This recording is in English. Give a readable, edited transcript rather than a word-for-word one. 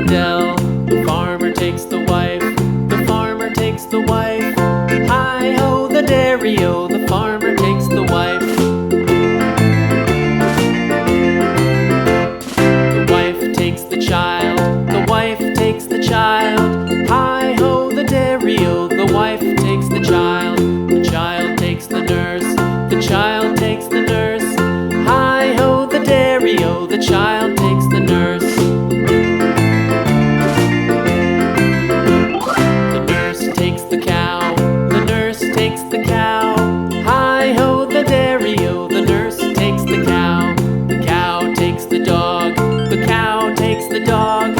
dell. The farmer takes the wife, the farmer takes the wife. Hi-ho, the dairy-o, the farmer takes the wife. The wife takes the child, the wife takes the child. Hi-ho, the dairy-o, the wife takes the child. The child takes the nurse, the child takes the nurse. Hi-ho, the dairy-o, the child takes the nurse. The nurse takes the cow, the nurse takes the cow. Hi-ho, the dairy-o, the nurse takes the cow. The cow takes the dog, the cow takes the dog.